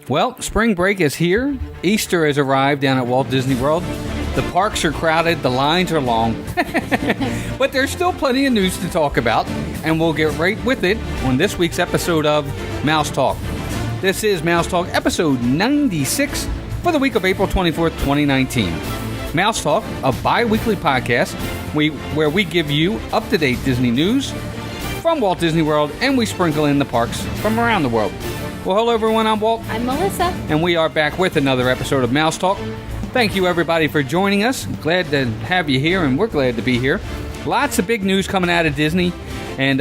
Well, spring break is here. Easter has arrived down at Walt Disney World. The parks are crowded, the lines are long. But there's still plenty of news to talk about, and we'll get right with it on this week's episode of Mouse Talk. This is Mouse Talk episode 96 for the week of April 24th, 2019. Mouse Talk, a bi-weekly podcast where we give you up-to-date Disney news from Walt Disney World, and we sprinkle in the parks from around the world. Well, hello everyone, I'm Walt. I'm Melissa. And we are back with another episode of Mouse Talk. Thank you everybody for joining us. Glad to have you here, and we're glad to be here. Lots of big news coming out of Disney, and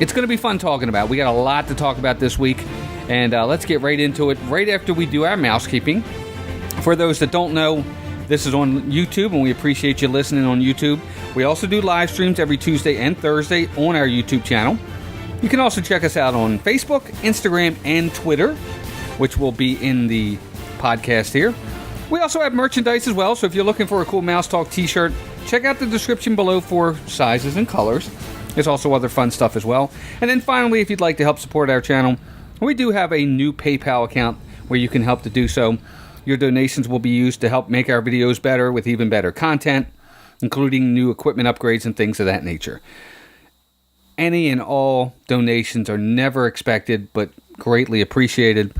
it's going to be fun talking about. We got a lot to talk about this week, and let's get right into it right after we do our mousekeeping. For those that don't know, this is on YouTube, and we appreciate you listening on YouTube. We also do live streams every Tuesday and Thursday on our YouTube channel. You can also check us out on Facebook, Instagram, and Twitter, which will be in the podcast here. We also have merchandise as well, so if you're looking for a cool Mouse Talk t-shirt, check out the description below for sizes and colors. There's also other fun stuff as well. And then finally, if you'd like to help support our channel, we do have a new PayPal account where you can help to do so. Your donations will be used to help make our videos better with even better content, including new equipment upgrades and things of that nature. Any and all donations are never expected, but greatly appreciated,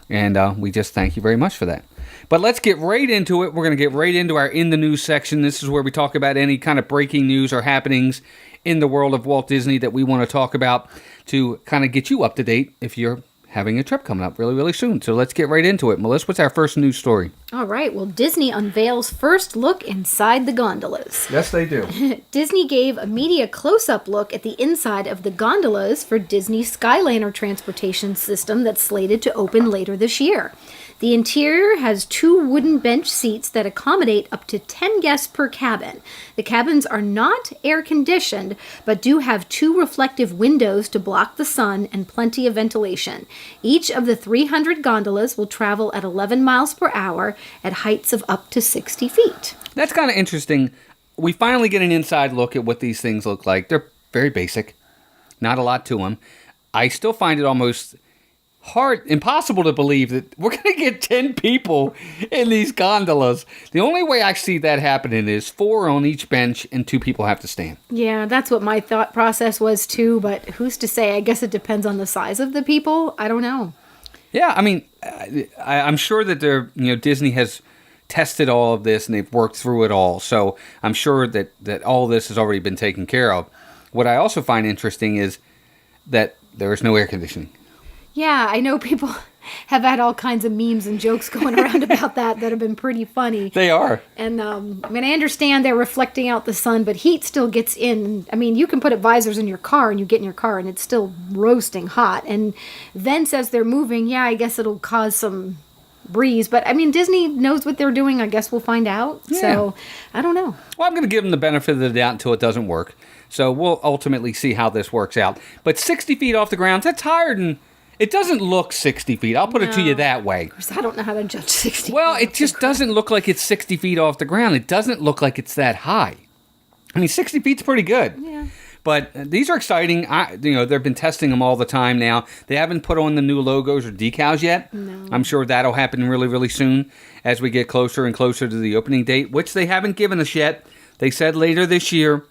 and we just thank you very much for that. But let's get right into it. We're going to get right into our In the News section. This is where we talk about any kind of breaking news or happenings in the world of Walt Disney that we want to talk about to kind of get you up to date if you're having a trip coming up really, really soon. So let's get right into it. Melissa, what's our first news story? All right. Well, Disney unveils first look inside the gondolas. Yes, they do. Disney gave a media close-up look at the inside of the gondolas for Disney Skyliner transportation system that's slated to open later this year. The interior has 2 wooden bench seats that accommodate up to 10 guests per cabin. The cabins are not air-conditioned, but do have 2 reflective windows to block the sun and plenty of ventilation. Each of the 300 gondolas will travel at 11 miles per hour at heights of up to 60 feet. That's kind of interesting. We finally get an inside look at what these things look like. They're very basic. Not a lot to them. I still find it almost impossible to believe that we're going to get 10 people in these gondolas. The only way I see that happening is 4 on each bench and 2 people have to stand. Yeah, that's what my thought process was too, but who's to say? I guess it depends on the size of the people. I don't know. Yeah, I mean, I'm sure that Disney has tested all of this and they've worked through it all. So I'm sure that all this has already been taken care of. What I also find interesting is that there is no air conditioning. Yeah, I know people have had all kinds of memes and jokes going around about that have been pretty funny. They are. And I understand they're reflecting out the sun, but heat still gets in. I mean, you can put visors in your car and you get in your car and it's still roasting hot. And then says they're moving, yeah, I guess it'll cause some breeze. But, I mean, Disney knows what they're doing. I guess we'll find out. Yeah. So, I don't know. Well, I'm going to give them the benefit of the doubt until it doesn't work. So, we'll ultimately see how this works out. But 60 feet off the ground, that's higher than... It doesn't look 60 feet. I'll put it to you that way. Of course, I don't know how to judge 60 Well, feet. it just doesn't look like it's 60 feet off the ground. It doesn't look like it's that high. I mean, 60 feet's pretty good. Yeah. But these are exciting. They've been testing them all the time now. They haven't put on the new logos or decals yet. No. I'm sure that'll happen really, really soon as we get closer and closer to the opening date, which they haven't given us yet. They said later this year.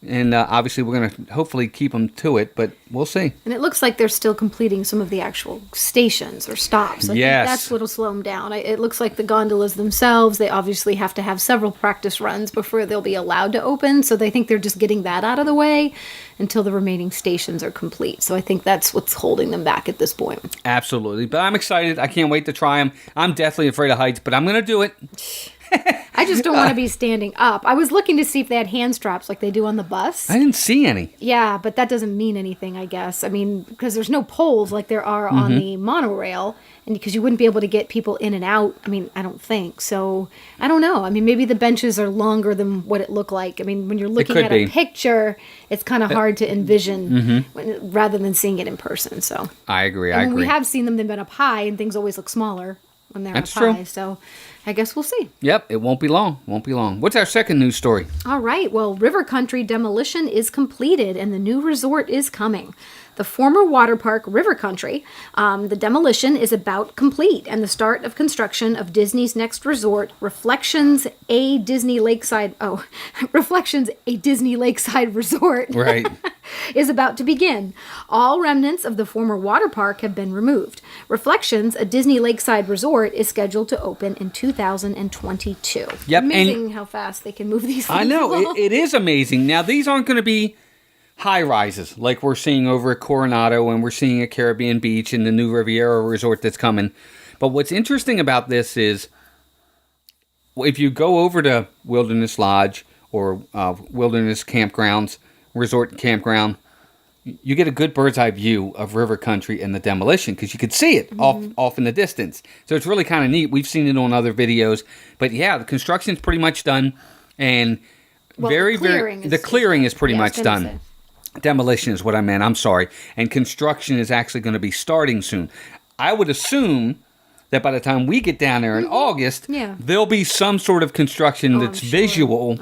And obviously we're going to hopefully keep them to it, but we'll see. And it looks like they're still completing some of the actual stations or stops. I think that's what'll slow them down. It looks like the gondolas themselves, they obviously have to have several practice runs before they'll be allowed to open. So they think they're just getting that out of the way until the remaining stations are complete. So I think that's what's holding them back at this point. Absolutely. But I'm excited. I can't wait to try them. I'm definitely afraid of heights, but I'm going to do it. I just don't want to be standing up. I was looking to see if they had hand straps like they do on the bus. I didn't see any. Yeah, but that doesn't mean anything, I guess. I mean, because there's no poles like there are on the monorail, and because you wouldn't be able to get people in and out. I mean, I don't think. So, I don't know. I mean, maybe the benches are longer than what it looked like. I mean, when you're looking at a picture, it's kind of hard to envision rather than seeing it in person. So I agree. And when we have seen them, they've been up high, and things always look smaller when they're up high. So I guess we'll see. Yep, it won't be long. Won't be long. What's our second news story? All right. Well, River Country demolition is completed, and the new resort is coming. The former water park River Country, the demolition is about complete, and the start of construction of Disney's next resort, Reflections, a Disney Lakeside Resort, Right. is about to begin. All remnants of the former water park have been removed. Reflections, a Disney Lakeside Resort, is scheduled to open in 2022. Yep, Amazing how fast they can move these things I know, along. it is amazing. Now, these aren't going to be high rises like we're seeing over at Coronado and we're seeing at Caribbean Beach and the new Riviera Resort that's coming. But what's interesting about this is if you go over to Wilderness Lodge or Wilderness Campgrounds, Resort Campground, you get a good bird's eye view of River Country and the demolition because you could see it off in the distance. So it's really kind of neat. We've seen it on other videos. But yeah, the construction's pretty much done. And the clearing is pretty much done. Demolition is what I meant. I'm sorry. And construction is actually going to be starting soon. I would assume that by the time we get down there in August, there'll be some sort of construction that's visual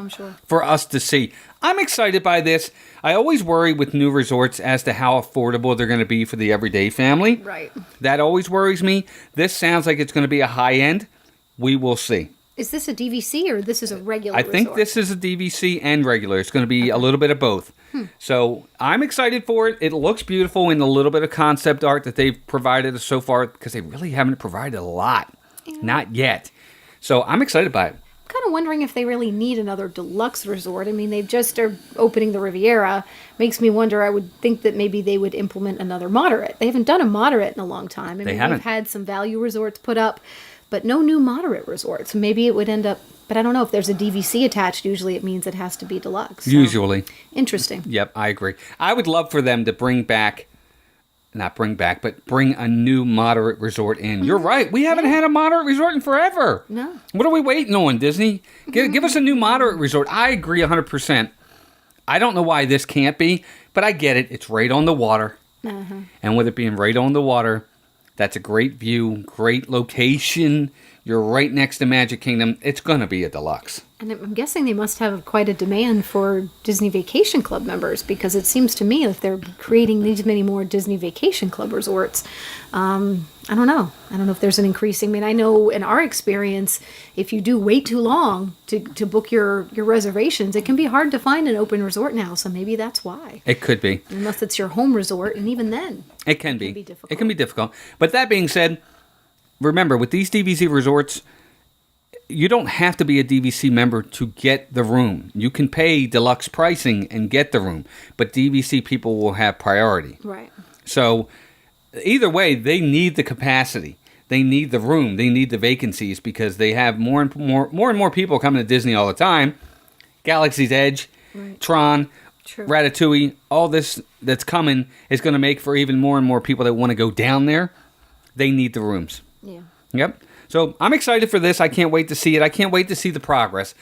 for us to see. I'm excited by this. I always worry with new resorts as to how affordable they're going to be for the everyday family. Right. That always worries me. This sounds like it's going to be a high end. We will see. Is this a DVC or this is a regular resort? I think this is a DVC and regular. It's going to be a little bit of both. So I'm excited for it. It looks beautiful in the little bit of concept art that they've provided us so far because they really haven't provided a lot. Not yet. So I'm excited by it. I'm kind of wondering if they really need another deluxe resort. I mean, they just are opening the Riviera. Makes me wonder. I would think that maybe they would implement another moderate. They haven't done a moderate in a long time. I mean, haven't. They've had some value resorts put up, but no new moderate resorts. Maybe it would end up, but I don't know if there's a DVC attached. Usually it means it has to be deluxe. So. Usually. Interesting. Yep, I agree. I would love for them to bring a new moderate resort in. You're right. We haven't had a moderate resort in forever. No. What are we waiting on, Disney? Give us a new moderate resort. I agree 100%. I don't know why this can't be, but I get it. It's right on the water. And with it being right on the water, that's a great view, great location. You're right next to Magic Kingdom. It's going to be a deluxe. And I'm guessing they must have quite a demand for Disney Vacation Club members because it seems to me if they're creating these many more Disney Vacation Club resorts, I don't know. I don't know if there's an increasing. I mean, I know in our experience, if you do wait too long to book your reservations, it can be hard to find an open resort now. So maybe that's why. It could be. Unless it's your home resort, and even then. It can be. Difficult. It can be difficult. But that being said, remember, with these DVC resorts, you don't have to be a DVC member to get the room. You can pay deluxe pricing and get the room, but DVC people will have priority. Right. So either way, they need the capacity. They need the room. They need the vacancies because they have more and more people coming to Disney all the time. Galaxy's Edge, Tron, Ratatouille, all this that's coming is going to make for even more and more people that want to go down there. They need the rooms. Yeah. Yep. So I'm excited for this. I can't wait to see it. I can't wait to see the progress.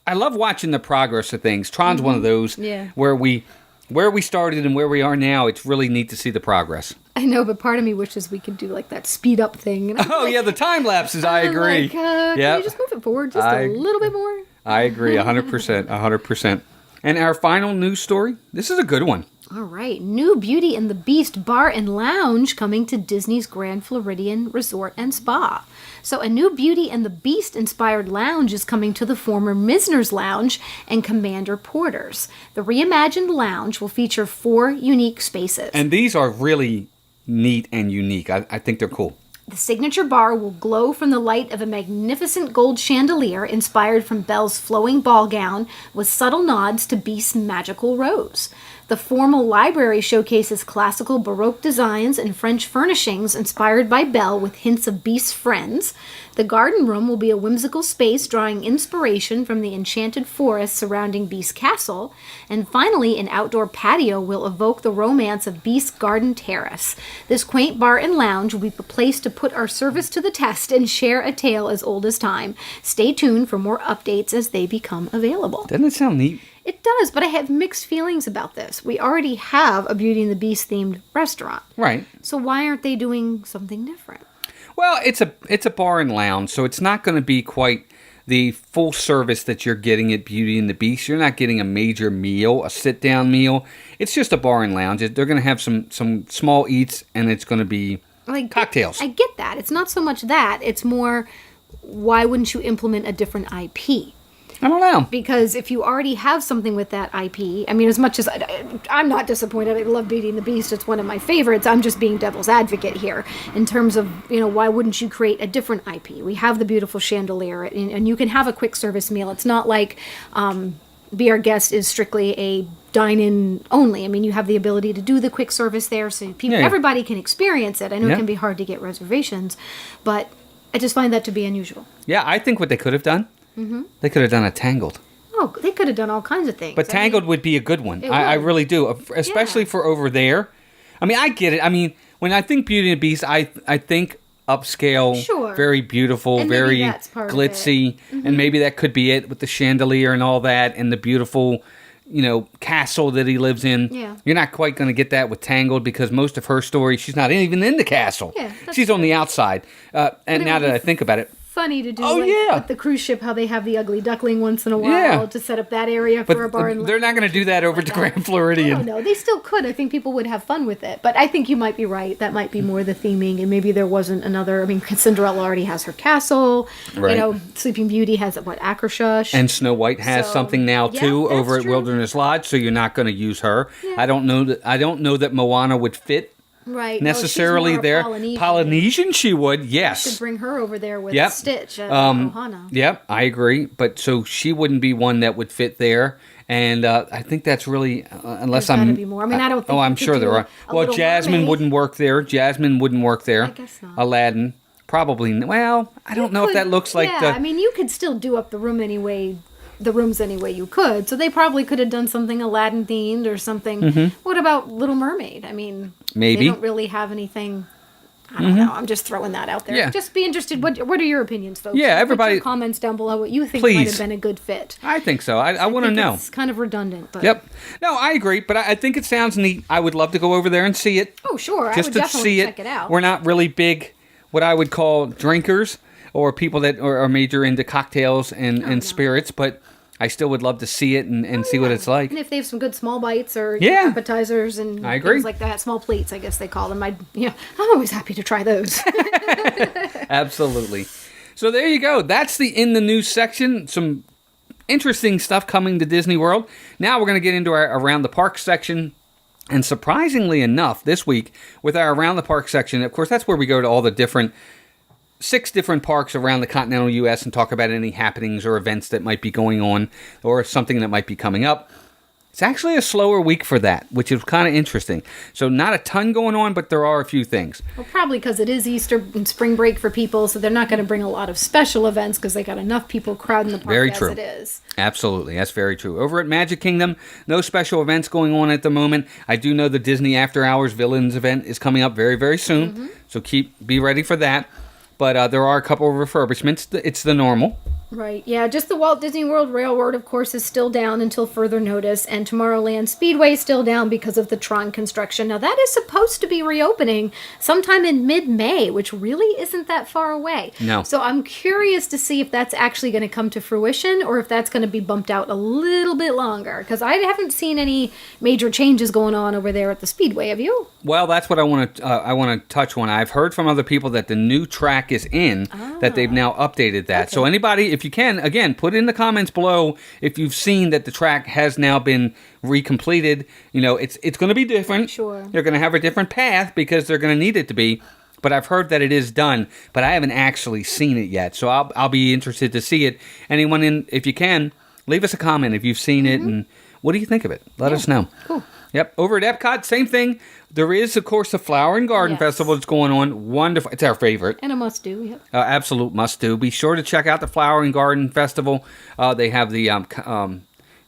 I love watching the progress of things. Tron's one of those where we started and where we are now. It's really neat to see the progress. I know, but part of me wishes we could do like that speed up thing. And the time lapses. I agree. Like, can you just move it forward just a little bit more? I agree 100%. 100%. And our final news story, this is a good one. All right. New Beauty and the Beast Bar and Lounge coming to Disney's Grand Floridian Resort and Spa. So a new Beauty and the Beast inspired lounge is coming to the former Misner's Lounge and Commander Porter's. The reimagined lounge will feature 4 unique spaces. And these are really neat and unique. I think they're cool. The signature bar will glow from the light of a magnificent gold chandelier inspired from Belle's flowing ball gown with subtle nods to Beast's magical rose. The formal library showcases classical Baroque designs and French furnishings inspired by Belle with hints of Beast's friends. The garden room will be a whimsical space drawing inspiration from the enchanted forest surrounding Beast's castle. And finally, an outdoor patio will evoke the romance of Beast's garden terrace. This quaint bar and lounge will be the place to put our service to the test and share a tale as old as time. Stay tuned for more updates as they become available. Doesn't it sound neat? It does, but I have mixed feelings about this. We already have a Beauty and the Beast themed restaurant. Right. So why aren't they doing something different? Well, it's a bar and lounge, so it's not going to be quite the full service that you're getting at Beauty and the Beast. You're not getting a major meal, a sit-down meal. It's just a bar and lounge. They're going to have some small eats, and it's going to be cocktails. I get that. It's not so much that. It's more, why wouldn't you implement a different IP? I don't know. Because if you already have something with that IP, I mean, as much as I'm not disappointed, I love Beauty and the Beast. It's one of my favorites. I'm just being devil's advocate here in terms of, why wouldn't you create a different IP? We have the beautiful chandelier, and you can have a quick service meal. It's not like Be Our Guest is strictly a dine-in only. I mean, you have the ability to do the quick service there, so everybody can experience it. I know it can be hard to get reservations, but I just find that to be unusual. Yeah, I think what they could have done, they could have done a Tangled. Oh, they could have done all kinds of things. But Tangled would be a good one. I really do, especially for over there. I mean, I get it. I mean, when I think Beauty and the Beast, I think upscale, very beautiful, and very glitzy, and maybe that could be it with the chandelier and all that, and the beautiful, castle that he lives in. Yeah. You're not quite going to get that with Tangled because most of her story, she's not even in the castle. Yeah, she's on the outside. And now that I think about it, funny to do with the cruise ship, how they have the ugly duckling once in a while to set up that area for a bar and they're not going to do that over to Grand Floridian. I don't know. They still could. I think people would have fun with it. But I think you might be right. That might be more the theming, and maybe there wasn't another. I mean, Cinderella already has her castle. Right. Sleeping Beauty has Akershus. And Snow White has something now too over at Wilderness Lodge, so you're not going to use her. Yeah. I don't know that Moana would fit. Right. Necessarily there. Polynesian she would, yes. You should bring her over there with Stitch at Ohana. Yep, I agree. But so she wouldn't be one that would fit there. And I think that's really, unless There's gotta be more. I mean, I don't think I'm sure there are. Well, Jasmine wouldn't work there. Jasmine wouldn't work there. I guess not. Aladdin, probably. Well, I don't know if that looks like the... I mean, you could still do up the rooms any way you could. So they probably could have done something Aladdin themed or something. Mm-hmm. What about Little Mermaid? I mean, maybe they don't really have anything. I don't know. I'm just throwing that out there. Yeah. Just be interested. What are your opinions, folks? Yeah, everybody. Put your comments down below what you think might have been a good fit. I think so. I want to know. It's kind of redundant, but yep. No, I agree, but I think it sounds neat. I would love to go over there and see it. Oh, sure. Just I would to see check it out. We're not really big, what I would call drinkers or people that are major into cocktails and spirits, but I still would love to see it and see what it's like. And if they have some good small bites or appetizers and I agree. things like that, small plates, I guess they call them. I'm always happy to try those. Absolutely. So there you go. That's the In the News section. Some interesting stuff coming to Disney World. Now we're going to get into our Around the Park section. And surprisingly enough, this week with our Around the Park section, of course, that's where we go to all the 6 different parks around the continental U.S. and talk about any happenings or events that might be going on or something that might be coming up. It's actually a slower week for that, which is kind of interesting. So not a ton going on, but there are a few things. Well, probably because it is Easter and spring break for people, so they're not going to bring a lot of special events because they got enough people crowding the park as it is. Absolutely. That's very true. Over at Magic Kingdom, no special events going on at the moment. I do know the Disney After Hours Villains event is coming up very, very soon. So be ready for that. But there are a couple of refurbishments. It's the normal. Right, yeah. Just the Walt Disney World Railroad, of course, is still down until further notice. And Tomorrowland Speedway is still down because of the Tron construction. Now, that is supposed to be reopening sometime in mid-May, which really isn't that far away. No. So I'm curious to see if that's actually going to come to fruition or if that's going to be bumped out a little bit longer. Because I haven't seen any major changes going on over there at the Speedway. Have you? Well, that's what I want to touch on. I've heard from other people that the new track is in, that they've now updated that. Okay. So anybody, if you can, again, put in the comments below if you've seen that the track has now been recompleted. It's going to be different. Sure. They're going to have a different path because they're going to need it to be. But I've heard that it is done, but I haven't actually seen it yet. So I'll be interested to see it. Anyone if you can, leave us a comment if you've seen it and what do you think of it? Let us know. Cool. Yep. Over at Epcot, same thing. There is, of course, the Flower and Garden Festival that's going on. Wonderful. It's our favorite. And a must-do, yep. Absolute must-do. Be sure to check out the Flower and Garden Festival. They have the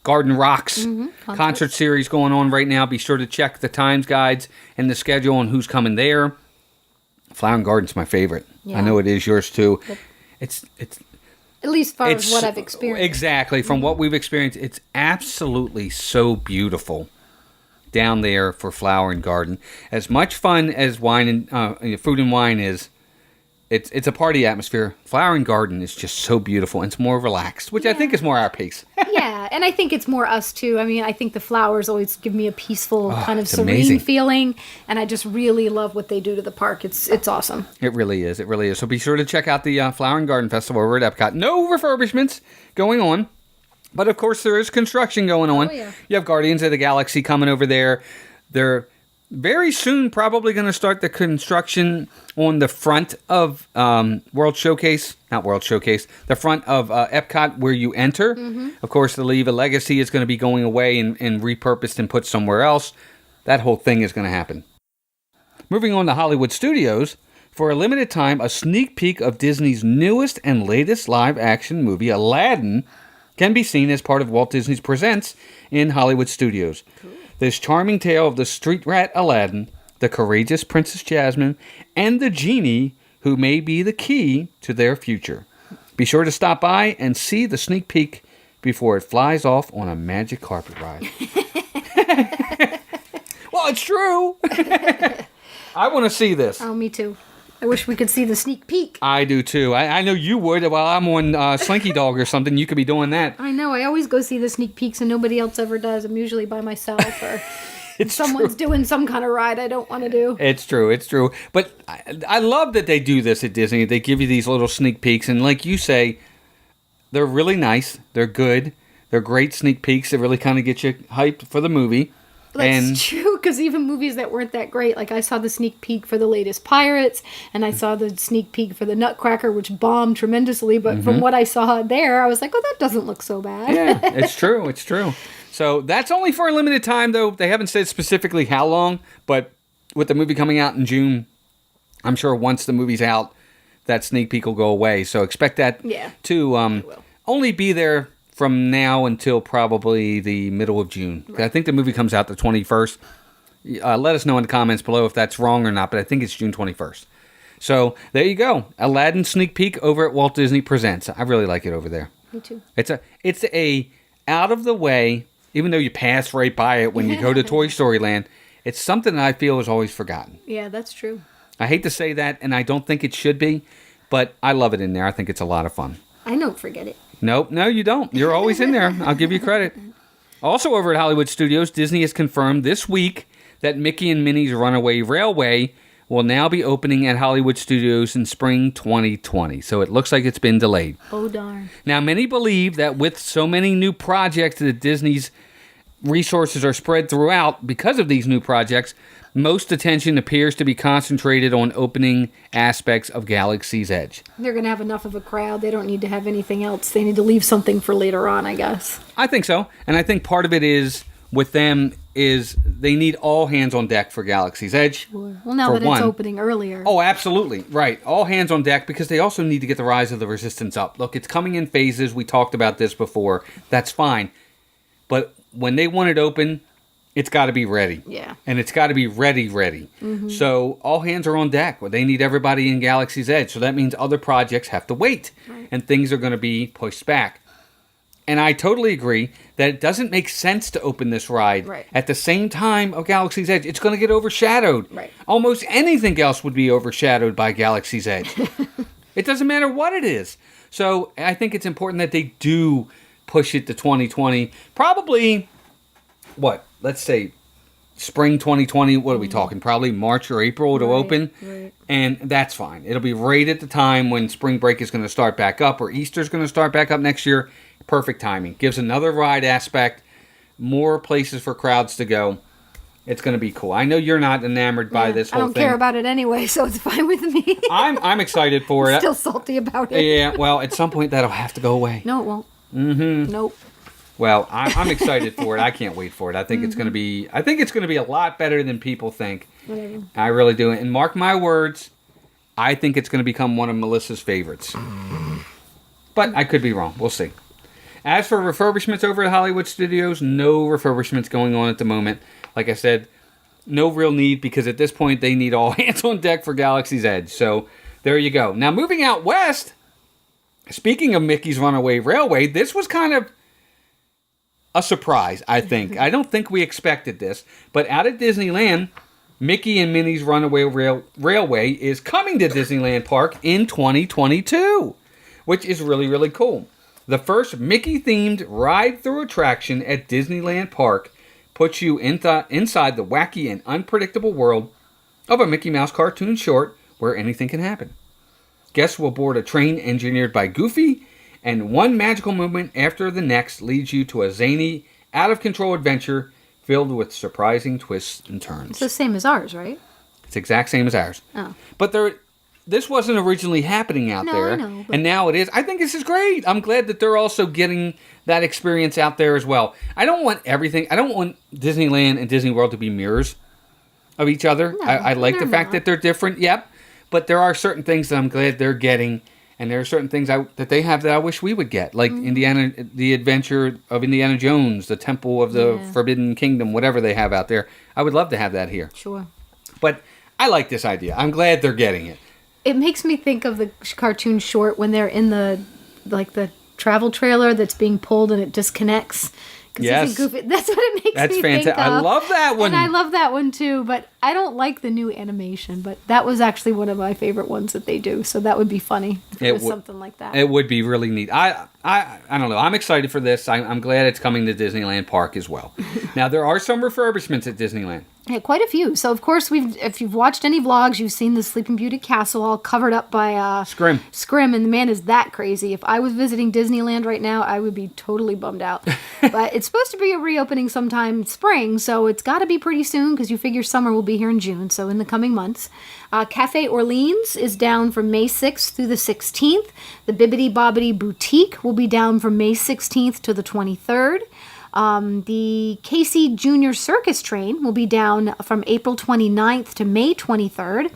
Garden Rocks concert series going on right now. Be sure to check the times guides and the schedule and who's coming there. Flower and Garden's my favorite. Yeah. I know it is yours, too. But it's at least as far as what I've experienced. Exactly. From what we've experienced, it's absolutely so beautiful down there for Flower and Garden. As much fun as wine and food and wine is, it's a party atmosphere. Flower and Garden is just so beautiful. And it's more relaxed, which I think is more our pace. Yeah, and I think it's more us too. I mean, I think the flowers always give me a peaceful, kind of it's serene amazing. feeling, and I just really love what they do to the park. It's awesome. It really is. It really is. So be sure to check out the Flower and Garden Festival over at Epcot. No refurbishments going on, but of course there is construction going on. Oh, yeah. You have Guardians of the Galaxy coming over there. They're very soon probably going to start the construction on the front of the front of Epcot where you enter. Of course, the Leave a Legacy is going to be going away and repurposed and put somewhere else. That whole thing is going to happen. Moving on to Hollywood Studios, for a limited time, a sneak peek of Disney's newest and latest live-action movie, Aladdin, can be seen as part of Walt Disney's Presents in Hollywood Studios. Cool. This charming tale of the street rat Aladdin, the courageous Princess Jasmine, and the genie who may be the key to their future. Be sure to stop by and see the sneak peek before it flies off on a magic carpet ride. Well, it's true. I want to see this. Oh, me too. I wish we could see the sneak peek. I do too. I know you would. While I'm on Slinky Dog or something, you could be doing that. I know. I always go see the sneak peeks and nobody else ever does. I'm usually by myself or someone's doing some kind of ride I don't want to do. It's true. It's true. But I love that they do this at Disney. They give you these little sneak peeks. And like you say, they're really nice. They're good. They're great sneak peeks. They really kind of get you hyped for the movie. That's true, because even movies that weren't that great, like I saw the sneak peek for the latest Pirates, and I saw the sneak peek for the Nutcracker, which bombed tremendously, but from what I saw there, I was like, oh, that doesn't look so bad. Yeah, it's true. It's true. So that's only for a limited time, though. They haven't said specifically how long, but with the movie coming out in June, I'm sure once the movie's out, that sneak peek will go away. So expect that to only be there from now until probably the middle of June. Right. I think the movie comes out the 21st. Let us know in the comments below if that's wrong or not, but I think it's June 21st. So there you go. Aladdin sneak peek over at Walt Disney Presents. I really like it over there. Me too. It's a out of the way, even though you pass right by it when you go to Toy Story Land, it's something that I feel is always forgotten. Yeah, that's true. I hate to say that, and I don't think it should be, but I love it in there. I think it's a lot of fun. I don't forget it. Nope, no, you don't. You're always in there. I'll give you credit. Also over at Hollywood Studios, Disney has confirmed this week that Mickey and Minnie's Runaway Railway will now be opening at Hollywood Studios in spring 2020. So it looks like it's been delayed. Oh, darn. Now, many believe that with so many new projects that Disney's resources are spread throughout because of these new projects, most attention appears to be concentrated on opening aspects of Galaxy's Edge. They're going to have enough of a crowd. They don't need to have anything else. They need to leave something for later on, I guess. I think so. And I think part of it is, with them, is they need all hands on deck for Galaxy's Edge. Sure. Well, now that it's opening earlier. Oh, absolutely. Right. All hands on deck, because they also need to get the Rise of the Resistance up. Look, it's coming in phases. We talked about this before. That's fine. But when they want it open, it's got to be ready. Yeah. And it's got to be ready. Mm-hmm. So all hands are on deck. Well, they need everybody in Galaxy's Edge. So that means other projects have to wait. Right. And things are going to be pushed back. And I totally agree that it doesn't make sense to open this ride at the same time of Galaxy's Edge. It's going to get overshadowed. Right. Almost anything else would be overshadowed by Galaxy's Edge. It doesn't matter what it is. So I think it's important that they do push it to 2020. Probably, let's say spring 2020. What are we talking? Probably March or April to open. Right. And that's fine. It'll be right at the time when spring break is going to start back up, or Easter's going to start back up next year. Perfect timing. Gives another ride aspect, more places for crowds to go. It's going to be cool. I know you're not enamored by this whole thing. I don't care about it anyway, so it's fine with me. I'm excited for it. Still salty about it. Yeah, well, at some point that'll have to go away. No, it won't. Mm-hmm. Nope. Well, I'm excited for it. I can't wait for it. I think it's going to be. I think it's going to be a lot better than people think. Whatever. I really do. And mark my words, I think it's going to become one of Melissa's favorites. But I could be wrong. We'll see. As for refurbishments over at Hollywood Studios, no refurbishments going on at the moment. Like I said, no real need, because at this point they need all hands on deck for Galaxy's Edge. So there you go. Now moving out west, speaking of Mickey's Runaway Railway, this was kind of a surprise, I think. I don't think we expected this. But out at Disneyland, Mickey and Minnie's Runaway Railway is coming to Disneyland Park in 2022, which is really, really cool. The first Mickey-themed ride-through attraction at Disneyland Park puts you inside the wacky and unpredictable world of a Mickey Mouse cartoon short where anything can happen. Guests will board a train engineered by Goofy, and one magical moment after the next leads you to a zany, out-of-control adventure filled with surprising twists and turns. It's the same as ours, right? It's the exact same as ours. Oh. But this wasn't originally happening out there. I know, but... And now it is. I think this is great. I'm glad that they're also getting that experience out there as well. I don't want Disneyland and Disney World to be mirrors of each other. No, I like the fact not. that they're different, yep. But there are certain things that I'm glad they're getting. And there are certain things that they have that I wish we would get. Like the Adventure of Indiana Jones, the Temple of the Forbidden Kingdom, whatever they have out there. I would love to have that here. Sure. But I like this idea. I'm glad they're getting it. It makes me think of the cartoon short when they're in the travel trailer that's being pulled and it disconnects. Yes. Goofy. That's what it makes me fantastic. think of. I love that one. And I love that one too, but I don't like the new animation, but that was actually one of my favorite ones that they do, so that would be funny if it was something like that. It would be really neat. I don't know. I'm excited for this. I'm glad it's coming to Disneyland Park as well. Now, there are some refurbishments at Disneyland. Yeah, quite a few. So, of course, if you've watched any vlogs, you've seen the Sleeping Beauty castle all covered up by Scrim, and the man is that crazy. If I was visiting Disneyland right now, I would be totally bummed out. But it's supposed to be a reopening sometime spring, so it's got to be pretty soon because you figure summer will be here in June, so in the coming months. Cafe Orleans is down from May 6th through the 16th. The Bibbidi Bobbidi Boutique will be down from May 16th to the 23rd. The Casey Junior Circus Train will be down from April 29th to May 23rd.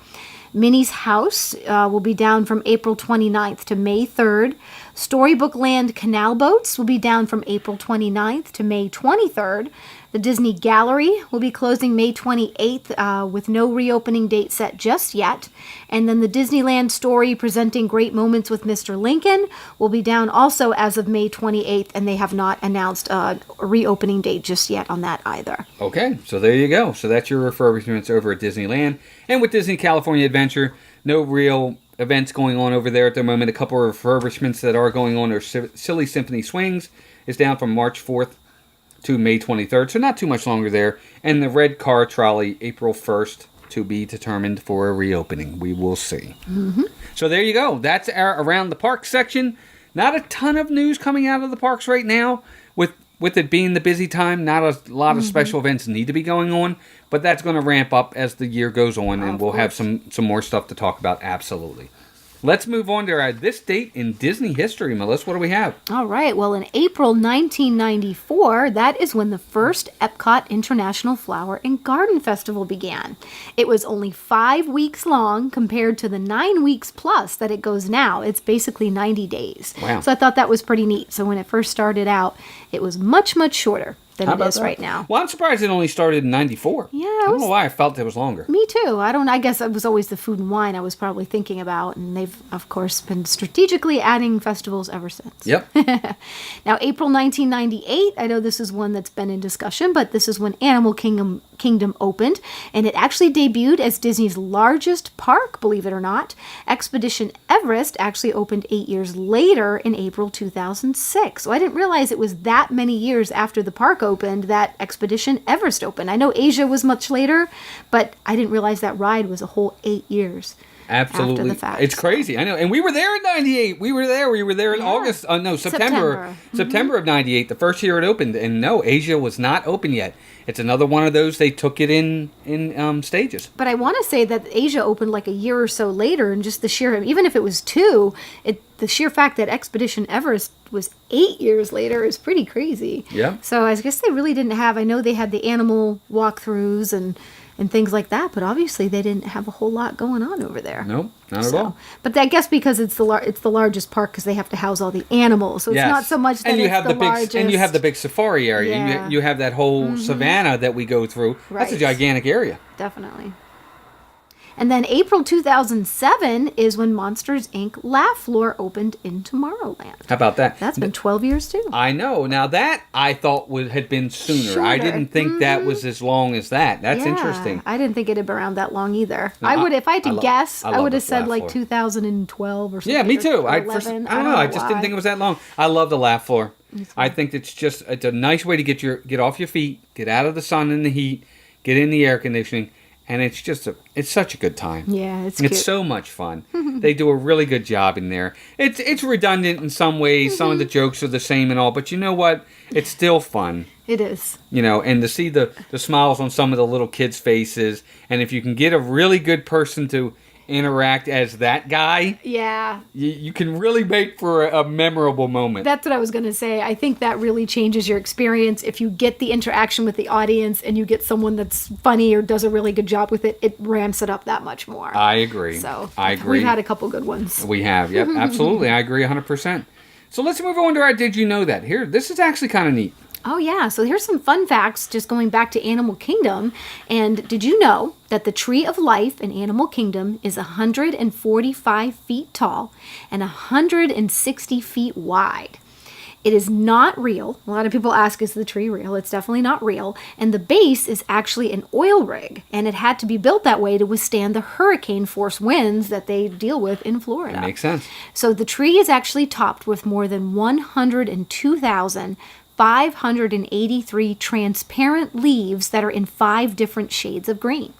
Minnie's House will be down from April 29th to May 3rd. Storybook Land Canal Boats will be down from April 29th to May 23rd. The Disney Gallery will be closing May 28th with no reopening date set just yet. And then the Disneyland Story Presenting Great Moments with Mr. Lincoln will be down also as of May 28th, and they have not announced a reopening date just yet on that either. Okay, so there you go. So that's your refurbishments over at Disneyland. And with Disney California Adventure, no real events going on over there at the moment. A couple of refurbishments that are going on are Silly Symphony Swings is down from March 4th to May 23rd, so not too much longer there. And the Red Car Trolley, April 1st, to be determined for a reopening. We will see. Mm-hmm. So there you go. That's our Around the Park section. Not a ton of news coming out of the parks right now. With it being the busy time, not a lot of special events need to be going on, but that's going to ramp up as the year goes on, and we'll have some more stuff to talk about, absolutely. Let's move on to our This Date in Disney History. Melissa, what do we have? All right. Well, in April 1994, that is when the first Epcot International Flower and Garden Festival began. It was only 5 weeks long compared to the 9 weeks plus that it goes now. It's basically 90 days. Wow. So I thought that was pretty neat. So when it first started out, it was much, much shorter than it is right now. Well, I'm surprised it only started in 94. Yeah, I don't know why I felt it was longer. Me too. I guess it was always the food and wine I was probably thinking about, and they've, of course, been strategically adding festivals ever since. Yep. Now, April 1998, I know this is one that's been in discussion, but this is when Animal Kingdom opened, and it actually debuted as Disney's largest park, believe it or not. Expedition Everest actually opened 8 years later in April 2006. So I didn't realize it was that many years after the park opened that Expedition Everest opened. I know Asia was much later, but I didn't realize that ride was a whole 8 years. Absolutely. After the fact. It's crazy. I know. And we were there in 98. We were there in August. September. September of 98, the first year it opened. And no, Asia was not open yet. It's another one of those, they took it in stages. But I want to say that Asia opened like a year or so later, and just the sheer, even if it was 2, the sheer fact that Expedition Everest was 8 years later is pretty crazy. Yeah. So I guess they really didn't have, I know they had the animal walkthroughs and things like that, but obviously they didn't have a whole lot going on over there. Nope, not at all. But I guess because it's the largest park, because they have to house all the animals, so it's not so much that it's the largest. And you have the big safari area. Yeah. You have that whole savannah that we go through. Right. That's a gigantic area. Definitely. And then April 2007 is when Monsters, Inc. Laugh Floor opened in Tomorrowland. How about that? That's been 12 years, too. I know. Now, that I thought had been sooner. I didn't think that was as long as that. That's interesting. I didn't think it had been around that long either. If I had to guess, I would have said like 2012 or something. Yeah, me too. I 11. don't know. I just didn't think it was that long. I love the Laugh Floor. I think it's a nice way to get off your feet, get out of the sun and the heat, get in the air conditioning, and it's such a good time. Yeah, it's cute. It's so much fun. They do a really good job in there. It's redundant in some ways. Some of the jokes are the same and all, but you know what? It's still fun. It is. And to see the smiles on some of the little kids' faces, and if you can get a really good person to interact as that guy, you can really make for a memorable moment. That's what I was going to say. I think that really changes your experience. If you get the interaction with the audience and you get someone that's funny or does a really good job with it, it ramps it up that much more. I agree. I agree. We've had a couple good ones. We have. Yep, absolutely. I agree 100%. So let's move on to our Did You Know That? Here, this is actually kind of neat. Oh, yeah. So here's some fun facts just going back to Animal Kingdom. And did you know that the Tree of Life in Animal Kingdom is 145 feet tall and 160 feet wide? It is not real. A lot of people ask, is the tree real? It's definitely not real. And the base is actually an oil rig. And it had to be built that way to withstand the hurricane force winds that they deal with in Florida. That makes sense. So the tree is actually topped with more than 102,583 transparent leaves that are in 5 different shades of green.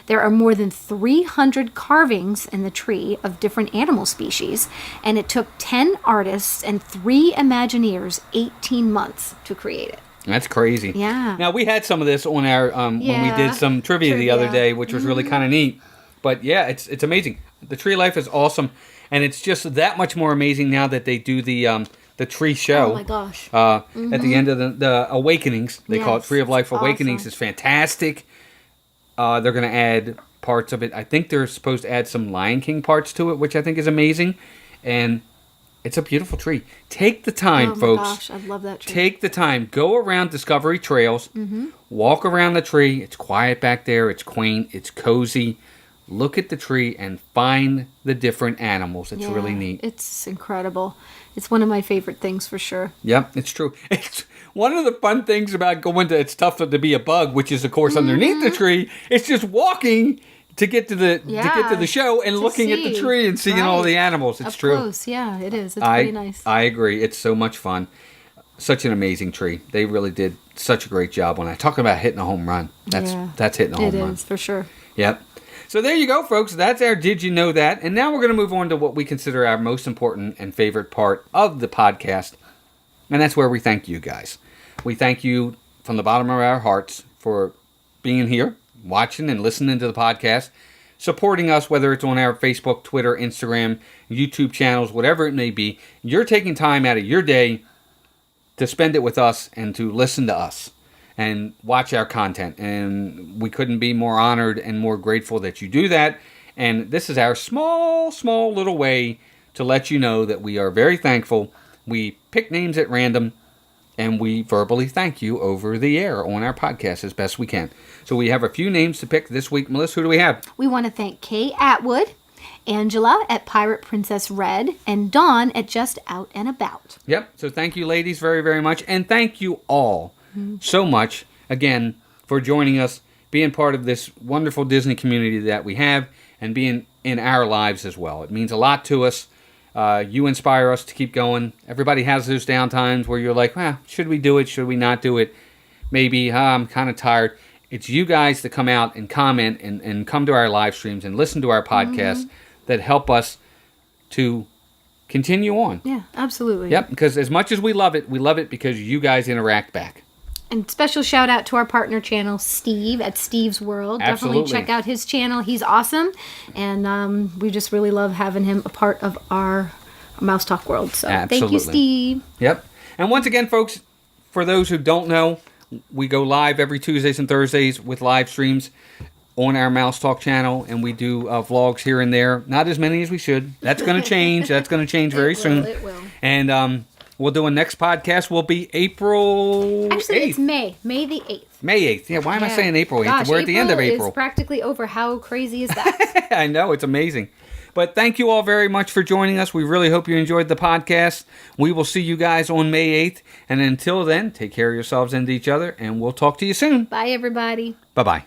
There are more than 300 carvings in the tree of different animal species, and it took 10 artists and 3 Imagineers 18 months to create it. That's crazy. Yeah. Now, we had some of this on our, when we did some trivia the other day, which was really kind of neat. But yeah, it's amazing. The Tree of Life is awesome, and it's just that much more amazing now that they do the tree show. Oh my gosh. At the end of the Awakenings. They call it Tree of Life Awakenings. Awesome. It's fantastic. They're going to add parts of it. I think they're supposed to add some Lion King parts to it, which I think is amazing. And it's a beautiful tree. Take the time, folks. Oh my gosh, I love that tree. Take the time. Go around Discovery Trails. Walk around the tree. It's quiet back there. It's quaint. It's cozy. Look at the tree and find the different animals. It's really neat. It's incredible. It's one of my favorite things for sure. Yep, it's true. It's one of the fun things about going to, it's tough to be a bug, which is of course underneath the tree. It's just walking to get to the show and looking at the tree and seeing all the animals. It's true. Close. Yeah, it is. It's pretty nice. I agree. It's so much fun. Such an amazing tree. They really did such a great job on that. Talking about hitting a home run. That's hitting a home run. It is, for sure. Yep. So there you go, folks. That's our Did You Know That? And now we're going to move on to what we consider our most important and favorite part of the podcast. And that's where we thank you guys. We thank you from the bottom of our hearts for being here, watching and listening to the podcast, supporting us, whether it's on our Facebook, Twitter, Instagram, YouTube channels, whatever it may be. You're taking time out of your day to spend it with us and to listen to us and watch our content. And we couldn't be more honored and more grateful that you do that. And this is our small little way to let you know that we are very thankful. We pick names at random, and we verbally thank you over the air on our podcast as best we can. So we have a few names to pick this week. Melissa, who do we have? We want to thank Kay Atwood, Angela at Pirate Princess Red, and Dawn at Just Out and About. Yep. So thank you, ladies, very, very much. And thank you all so much, again, for joining us, being part of this wonderful Disney community that we have, and being in our lives as well. It means a lot to us. You inspire us to keep going. Everybody has those downtimes where you're like, well, should we do it? Should we not do it? Maybe, I'm kind of tired. It's you guys that come out and comment and come to our live streams and listen to our podcasts that help us to continue on. Yeah, absolutely. Yep, because as much as we love it because you guys interact back. And special shout out to our partner channel, Steve at Steve's World. Absolutely. Definitely check out his channel. He's awesome. And we just really love having him a part of our Mouse Talk world. So Thank you, Steve. Yep. And once again, folks, for those who don't know, we go live every Tuesdays and Thursdays with live streams on our Mouse Talk channel. And we do vlogs here and there. Not as many as we should. That's going to change. That's going to change very soon. It will. And We'll do a next podcast. Will be April 8th. Actually, it's May the 8th. May 8th. Yeah, why am I saying April 8th? Gosh, We're at the end of April. It's practically over. How crazy is that? I know, it's amazing. But thank you all very much for joining us. We really hope you enjoyed the podcast. We will see you guys on May 8th. And until then, take care of yourselves and each other, and we'll talk to you soon. Bye, everybody. Bye-bye.